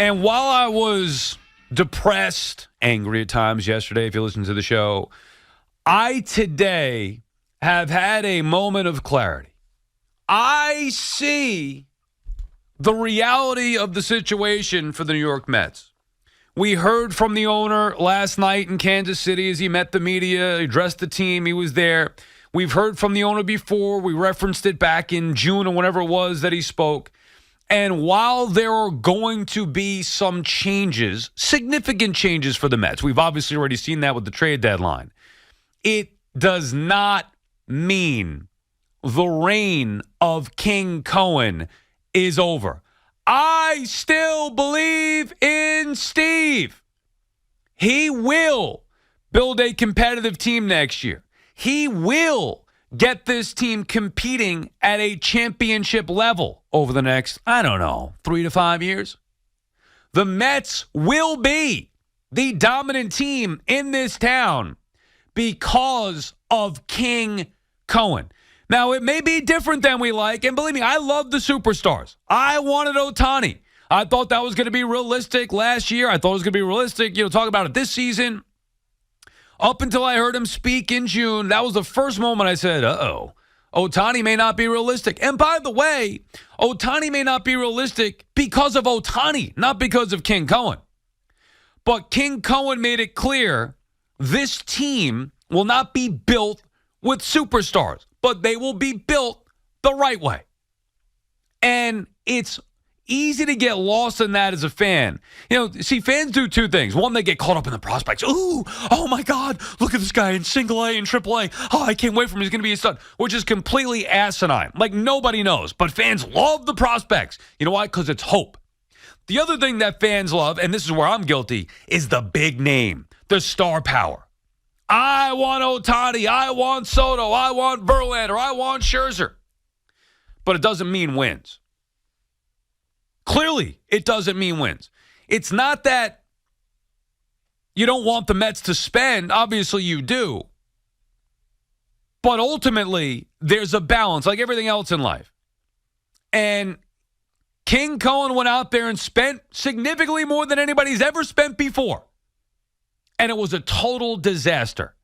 And while I was depressed, angry at times yesterday, if you listen to the show, I today have had a moment of clarity. I see the reality of the situation for the New York Mets. We heard from the owner last night in Kansas City as he met the media, addressed the team, he was there. We've heard from the owner before. We referenced it back in June or whenever it was that he spoke. And while there are going to be some changes, significant changes for the Mets, we've obviously already seen that with the trade deadline, it does not mean the reign of King Cohen is over. I still believe in Steve. He will build a competitive team next year. He will get this team competing at a championship level over the next, 3 to 5 years. The Mets will be the dominant team in this town because of King Cohen. Now, it may be different than we like, and believe me, I love the superstars. I wanted Ohtani. I thought that was going to be realistic last year. I thought it was going to be realistic, talk about it this season. Up until I heard him speak in June, that was the first moment I said, Ohtani may not be realistic. And by the way, Ohtani may not be realistic because of Ohtani, not because of King Cohen. But King Cohen made it clear this team will not be built with superstars, but they will be built the right way. And it's easy to get lost in that as a fan. See, fans do two things. One, they get caught up in the prospects. Ooh, oh my God, look at this guy in single A and triple A. Oh, I can't wait for him. He's going to be a stud, which is completely asinine. Like nobody knows, but fans love the prospects. You know why? Because it's hope. The other thing that fans love, and this is where I'm guilty, is the big name, the star power. I want Ohtani, I want Soto, I want Verlander, I want Scherzer. But it doesn't mean wins. Clearly, it doesn't mean wins. It's not that you don't want the Mets to spend. Obviously, you do. But ultimately, there's a balance, like everything else in life. And King Cohen went out there and spent significantly more than anybody's ever spent before. And it was a total disaster.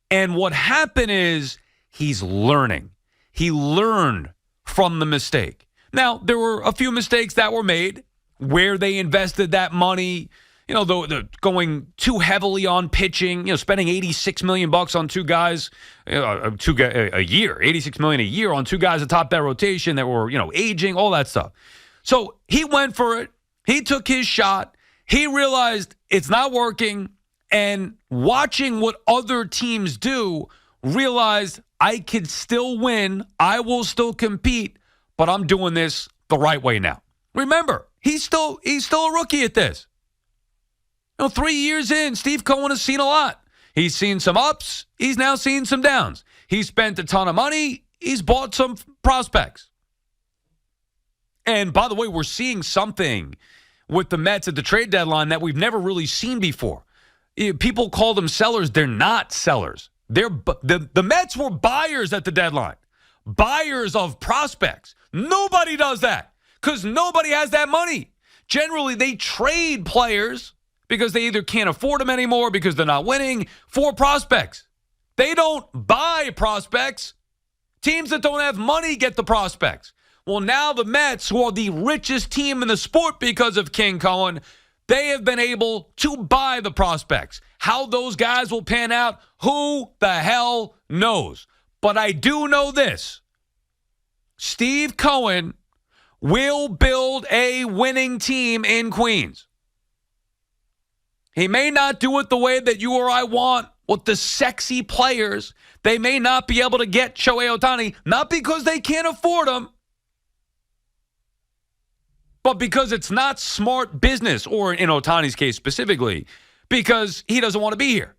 And what happened is he's learning. He learned from the mistake. Now, there were a few mistakes that were made where they invested that money, going too heavily on pitching, spending $86 million on two guys, a year, $86 million a year on two guys atop that rotation that were, aging, all that stuff. So he went for it. He took his shot. He realized it's not working. And watching what other teams do, realized I could still win. I will still compete, but I'm doing this the right way now. Remember, he's still a rookie at this. 3 years in, Steve Cohen has seen a lot. He's seen some ups. He's now seen some downs. He spent a ton of money. He's bought some prospects. And by the way, we're seeing something with the Mets at the trade deadline that we've never really seen before. People call them sellers. They're not sellers. The Mets were buyers at the deadline. Buyers of prospects. Nobody does that because nobody has that money. Generally, they trade players because they either can't afford them anymore because they're not winning for prospects. They don't buy prospects. Teams that don't have money get the prospects. Well, now the Mets, who are the richest team in the sport because of King Cohen, they have been able to buy the prospects. How those guys will pan out, who the hell knows? But I do know this. Steve Cohen will build a winning team in Queens. He may not do it the way that you or I want with the sexy players. They may not be able to get Shohei Ohtani, not because they can't afford him, but because it's not smart business, or in Ohtani's case specifically, because he doesn't want to be here.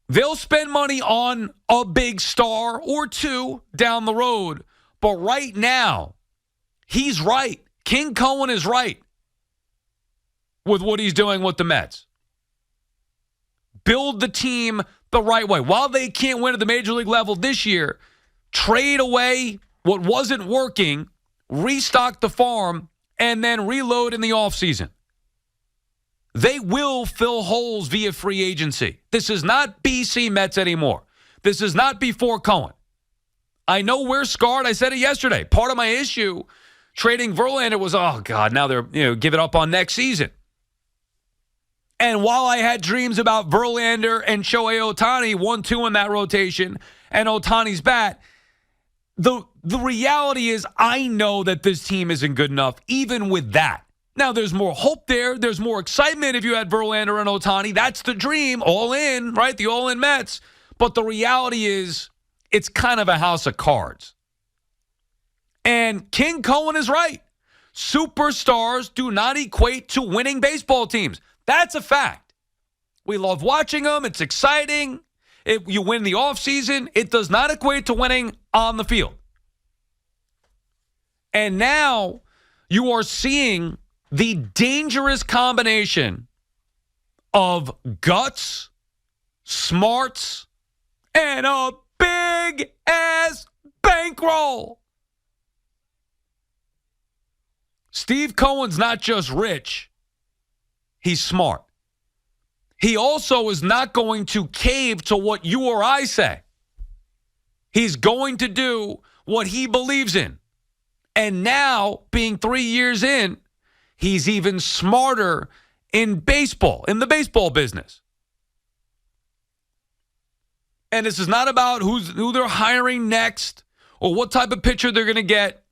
They'll spend money on a big star or two down the road, but right now, he's right. King Cohen is right with what he's doing with the Mets. Build the team the right way. While they can't win at the major league level this year, trade away what wasn't working restock the farm, and then reload in the offseason. They will fill holes via free agency. This is not BC Mets anymore. This is not before Cohen. I know we're scarred. I said it yesterday. Part of my issue trading Verlander was, oh, God, now they're give it up on next season. And while I had dreams about Verlander and Shohei Ohtani, 1-2 in that rotation, and Ohtani's bat, the reality is I know that this team isn't good enough, even with that. Now, there's more hope there. There's more excitement if you had Verlander and Ohtani. That's the dream, all in, right? The all-in Mets. But the reality is it's kind of a house of cards. And King Cohen is right. Superstars do not equate to winning baseball teams. That's a fact. We love watching them. It's exciting. If you win the offseason, it does not equate to winning on the field. And now you are seeing the dangerous combination of guts, smarts, and a big-ass bankroll. Steve Cohen's not just rich. He's smart. He also is not going to cave to what you or I say. He's going to do what he believes in. And now, being 3 years in, he's even smarter in baseball, in the baseball business. And this is not about who they're hiring next or what type of pitcher they're going to get.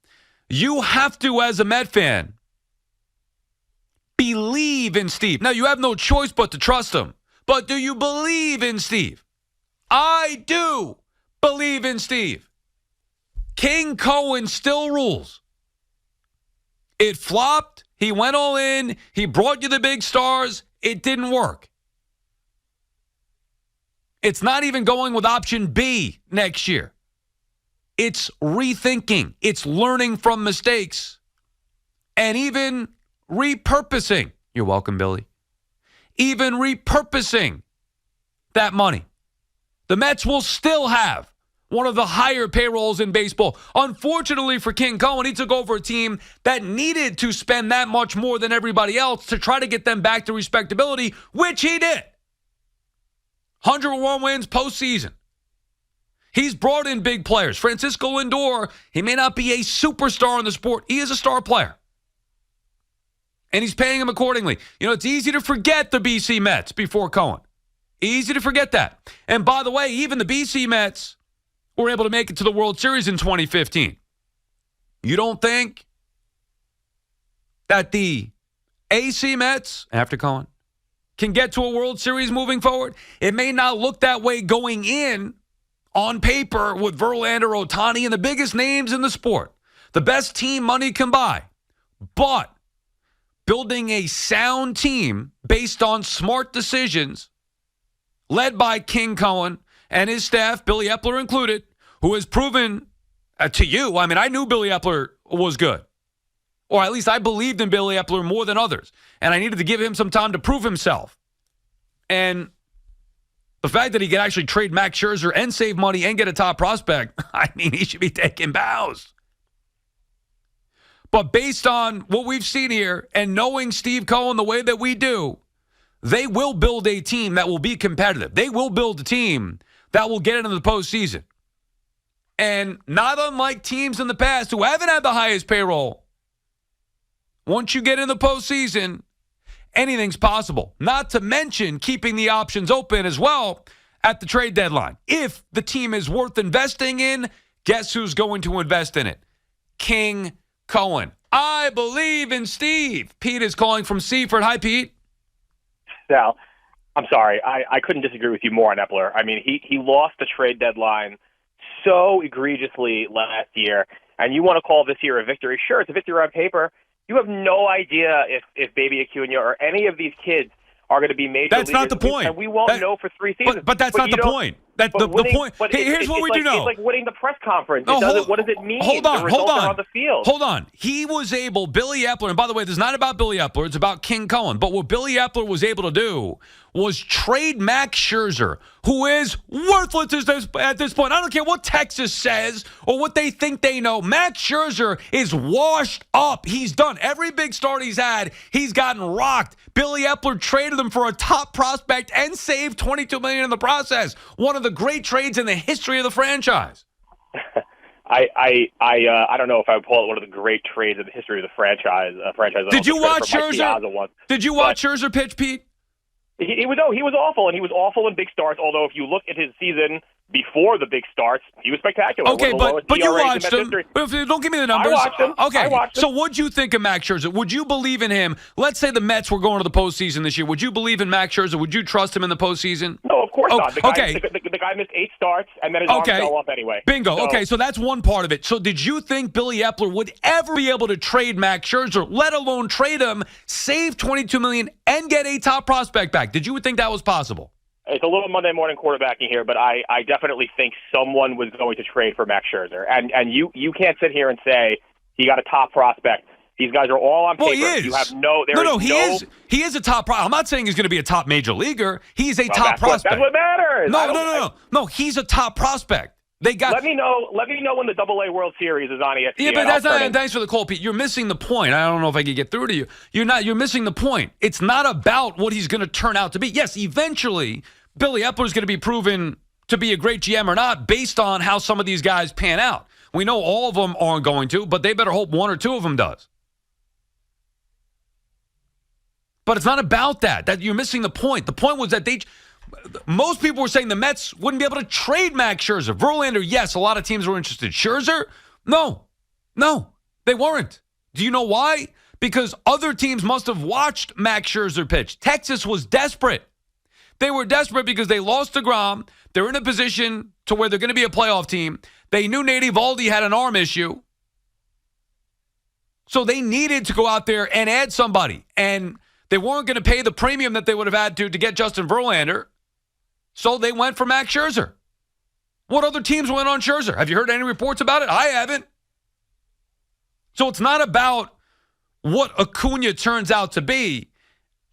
You have to, as a Met fan, believe in Steve. Now, you have no choice but to trust him. But do you believe in Steve? I do believe in Steve. King Cohen still rules. It flopped. He went all in. He brought you the big stars. It didn't work. It's not even going with option B next year. It's rethinking. It's learning from mistakes. And even repurposing. You're welcome, Billy. Even repurposing that money. The Mets will still have one of the higher payrolls in baseball. Unfortunately for King Cohen, he took over a team that needed to spend that much more than everybody else to try to get them back to respectability, which he did. 101 wins postseason. He's brought in big players. Francisco Lindor, he may not be a superstar in the sport. He is a star player. And he's paying him accordingly. You know, it's easy to forget the BC Mets before Cohen. Easy to forget that. And by the way, even the BC Mets were able to make it to the World Series in 2015. You don't think that the AC Mets, after Cohen, can get to a World Series moving forward? It may not look that way going in on paper with Verlander, Ohtani, and the biggest names in the sport. The best team money can buy. But building a sound team based on smart decisions, led by King Cohen and his staff, Billy Epler included, who has proven to you, I mean, I knew Billy Epler was good. Or at least I believed in Billy Epler more than others. And I needed to give him some time to prove himself. And the fact that he can actually trade Max Scherzer and save money and get a top prospect, I mean, he should be taking bows. But based on what we've seen here and knowing Steve Cohen the way that we do, they will build a team that will be competitive. They will build a team that will get into the postseason. And not unlike teams in the past who haven't had the highest payroll, once you get in the postseason, anything's possible. Not to mention keeping the options open as well at the trade deadline. If the team is worth investing in, guess who's going to invest in it? King Cohen. I believe in Steve. Pete is calling from Seaford. Hi, Pete. Sal, I'm sorry. I couldn't disagree with you more on Epler. I mean, he lost the trade deadline so egregiously last year, and you want to call this year a victory. Sure, it's a victory on paper. You have no idea if Baby Acuna or any of these kids are going to be major That's leaguers. not the point. And we won't know for 3 seasons. But that's not the point. The point. Here's what we do know. It's like winning the press conference. No, what does it mean? Hold on. The results are on the field. Hold on. He was able, Billy Epler, and by the way, this is not about Billy Epler. It's about King Cohen. But what Billy Epler was able to do was trade Max Scherzer, who is worthless at this point. I don't care what Texas says or what they think they know. Max Scherzer is washed up. He's done. Every big start he's had, he's gotten rocked. Billy Epler traded him for a top prospect and saved $22 million in the process. One of the great trades in the history of the franchise. I don't know if I would call it one of the great trades in the history of the franchise. Did you watch Scherzer? Did you watch Scherzer pitch, Pete? He was awful, and he was awful in big starts. Although if you look at his season before the big starts, he was spectacular. Okay, but you watched him. Don't give me the numbers. I watched him. Okay, watched him. So what'd you think of Max Scherzer? Would you believe in him? Let's say the Mets were going to the postseason this year. Would you believe in Max Scherzer? Would you trust him in the postseason? No, of course not. The guy missed 8 starts, and then his arm fell off anyway. Bingo. So, okay, so that's one part of it. So did you think Billy Epler would ever be able to trade Max Scherzer, let alone trade him, save $22 million, and get a top prospect back? Did you think that was possible? It's a little Monday morning quarterbacking here, but I definitely think someone was going to trade for Max Scherzer. And you can't sit here and say he got a top prospect. These guys are all on paper. Well, he is. You have He is a top prospect. I'm not saying he's going to be a top major leaguer. He's a top prospect. That's what matters. No. He's a top prospect. Let me know when the AA World Series is on ESPN. Yeah, but that's not. Thanks for the call, Pete. You're missing the point. I don't know if I could get through to you. You're missing the point. It's not about what he's going to turn out to be. Yes, eventually Billy Epler is going to be proven to be a great GM or not based on how some of these guys pan out. We know all of them aren't going to, but they better hope one or two of them does. But it's not about that. That you're missing the point. The point was that most people were saying the Mets wouldn't be able to trade Max Scherzer. Verlander, yes, a lot of teams were interested. Scherzer, no, they weren't. Do you know why? Because other teams must have watched Max Scherzer pitch. Texas was desperate. They were desperate because they lost DeGrom. They're in a position to where they're going to be a playoff team. They knew Nate Eovaldi had an arm issue. So they needed to go out there and add somebody. And they weren't going to pay the premium that they would have had to get Justin Verlander. So they went for Max Scherzer. What other teams went on Scherzer? Have you heard any reports about it? I haven't. So it's not about what Acuna turns out to be.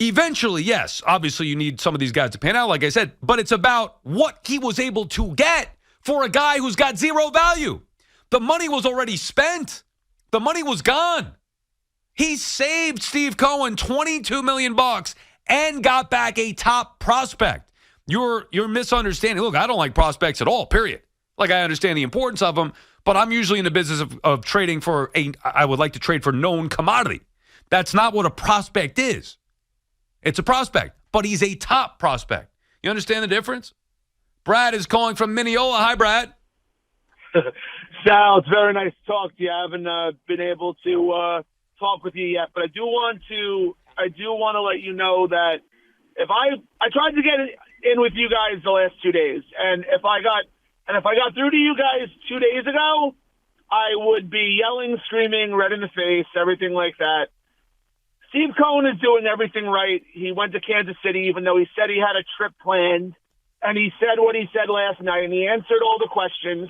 Eventually, yes, obviously you need some of these guys to pan out, like I said, but it's about what he was able to get for a guy who's got zero value. The money was already spent. The money was gone. He saved Steve Cohen $22 million and got back a top prospect. You're misunderstanding. Look, I don't like prospects at all, period. Like, I understand the importance of them, but I'm usually in the business of trading for I would like to trade for known commodity. That's not what a prospect is. It's a prospect, but he's a top prospect. You understand the difference? Brad is calling from Mineola. Hi, Brad. Sal, it's very nice to talk to you. I haven't been able to talk with you yet, but I do want to let you know that if I tried to get in with you guys the last 2 days, and if I got through to you guys 2 days ago, I would be yelling, screaming, red in the face, everything like that. Steve Cohen is doing everything right. He went to Kansas City, even though he said he had a trip planned, and he said what he said last night, and he answered all the questions.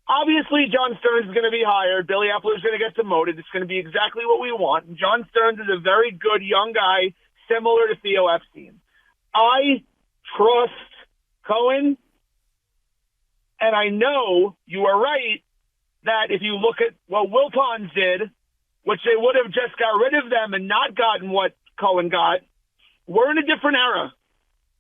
Obviously, John Stearns is going to be hired. Billy Epler is going to get demoted. It's going to be exactly what we want. John Stearns is a very good young guy, similar to Theo Epstein. I trust Cohen, and I know you are right that if you look at what Wilpons did, which they would have just got rid of them and not gotten what Cohen got, we're in a different era.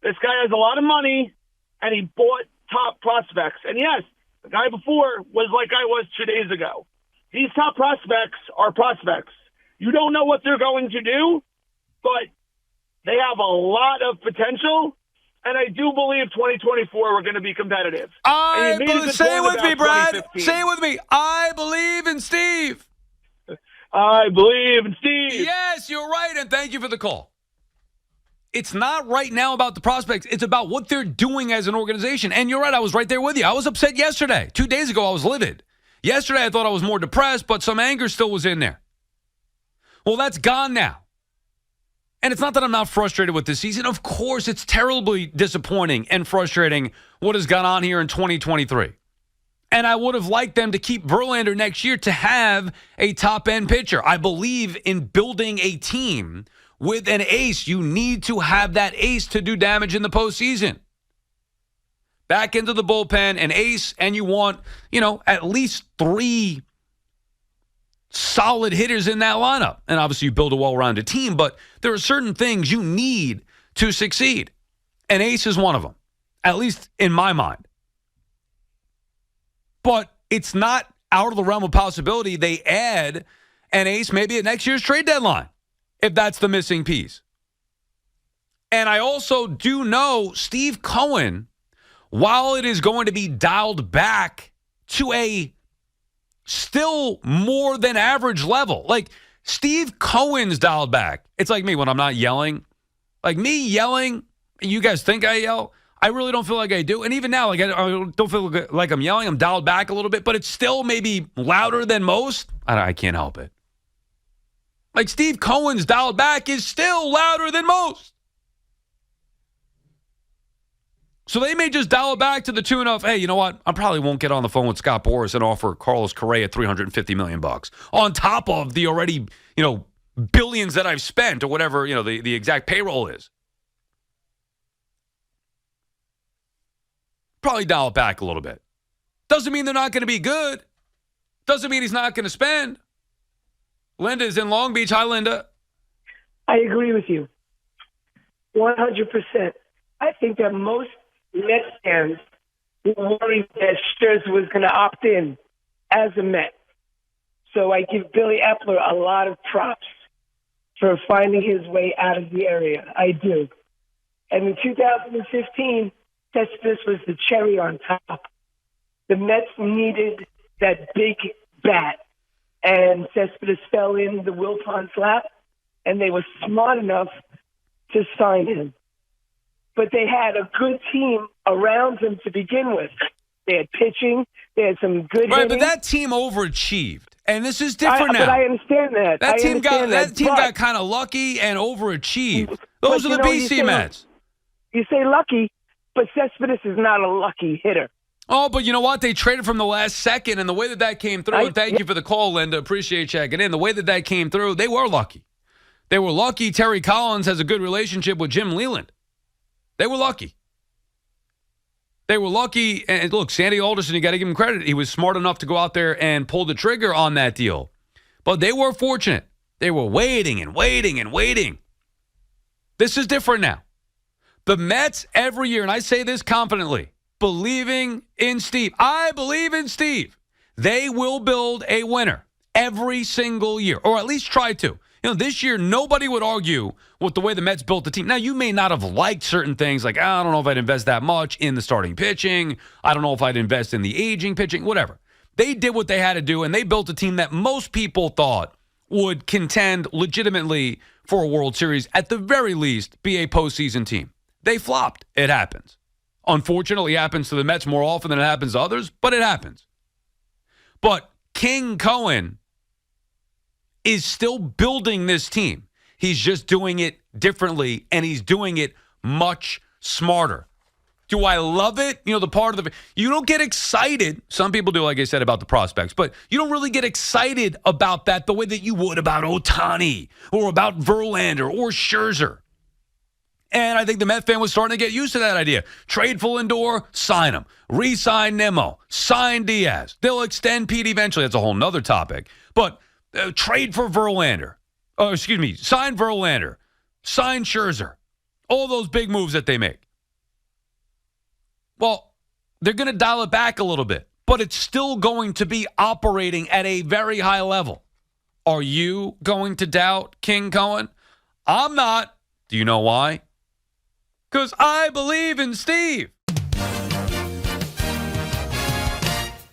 This guy has a lot of money, and he bought top prospects. And yes, the guy before was like I was 2 days ago. These top prospects are prospects. You don't know what they're going to do, but they have a lot of potential, and I do believe 2024 we're going to be competitive. Say it with me, Brad. Say it with me. I believe in Steve. I believe in Steve. Yes, you're right, and thank you for the call. It's not right now about the prospects. It's about what they're doing as an organization. And you're right, I was right there with you. I was upset yesterday. 2 days ago, I was livid. Yesterday, I thought I was more depressed, but some anger still was in there. Well, that's gone now. And it's not that I'm not frustrated with this season. Of course, it's terribly disappointing and frustrating what has gone on here in 2023. And I would have liked them to keep Verlander next year to have a top-end pitcher. I believe in building a team with an ace. You need to have that ace to do damage in the postseason. Back into the bullpen, an ace, and you want, at least 3 solid hitters in that lineup. And obviously you build a well-rounded team, but there are certain things you need to succeed. An ace is one of them, at least in my mind. But it's not out of the realm of possibility they add an ace maybe at next year's trade deadline, if that's the missing piece. And I also do know Steve Cohen, while it is going to be dialed back to a still more than average level. Like, Steve Cohen's dialed back. It's like me when I'm not yelling. Like, me yelling, you guys think I yell? I really don't feel like I do. And even now, like, I don't feel like I'm yelling. I'm dialed back a little bit, but it's still maybe louder than most. I can't help it. Like, Steve Cohen's dialed back is still louder than most. So they may just dial it back to the tune of, hey, you know what? I probably won't get on the phone with Scott Boras and offer Carlos Correa $350 million on top of the already, billions that I've spent or whatever, the exact payroll is. Probably dial it back a little bit. Doesn't mean they're not going to be good. Doesn't mean he's not going to spend. Linda is in Long Beach. Hi, Linda. I agree with you 100%. I think that most Mets fans were worried that Scherzer was going to opt in as a Met. So I give Billy Epler a lot of props for finding his way out of the area. I do. And in 2015, Cespedes was the cherry on top. The Mets needed that big bat, and Cespedes fell in the Wilpons' lap, and they were smart enough to sign him. But they had a good team around him to begin with. They had pitching. They had some good right, hitting. but that team overachieved, and this is different now. But I understand that. That team got kind of lucky and overachieved. Those are the BC Mets. You say lucky, but Cespedes is not a lucky hitter. Oh, but you know what? They traded from the last second, and the way that came through, and thank you for the call, Linda. Appreciate checking in. The way that came through, they were lucky. They were lucky. Terry Collins has a good relationship with Jim Leland. They were lucky. They were lucky. And look, Sandy Alderson, you got to give him credit. He was smart enough to go out there and pull the trigger on that deal. But they were fortunate. They were waiting and waiting and waiting. This is different now. The Mets every year, and I say this confidently, believing in Steve. I believe in Steve. They will build a winner every single year, or at least try to. This year, nobody would argue with the way the Mets built the team. Now, you may not have liked certain things, like, I don't know if I'd invest that much in the starting pitching. I don't know if I'd invest in the aging pitching, whatever. They did what they had to do, and they built a team that most people thought would contend legitimately for a World Series, at the very least, be a postseason team. They flopped. It happens. Unfortunately, it happens to the Mets more often than it happens to others, but it happens. But King Cohen is still building this team. He's just doing it differently, and he's doing it much smarter. Do I love it? The part of you don't get excited. Some people do, like I said, about the prospects, but you don't really get excited about that the way that you would about Ohtani or about Verlander or Scherzer. And I think the Met fan was starting to get used to that idea. Trade for Lindor, sign him. Re-sign Nimmo, sign Diaz. They'll extend Pete eventually. That's a whole nother topic. But trade for Verlander. Sign Verlander. Sign Scherzer. All those big moves that they make. Well, they're going to dial it back a little bit, but it's still going to be operating at a very high level. Are you going to doubt King Cohen? I'm not. Do you know why? Because I believe in Steve.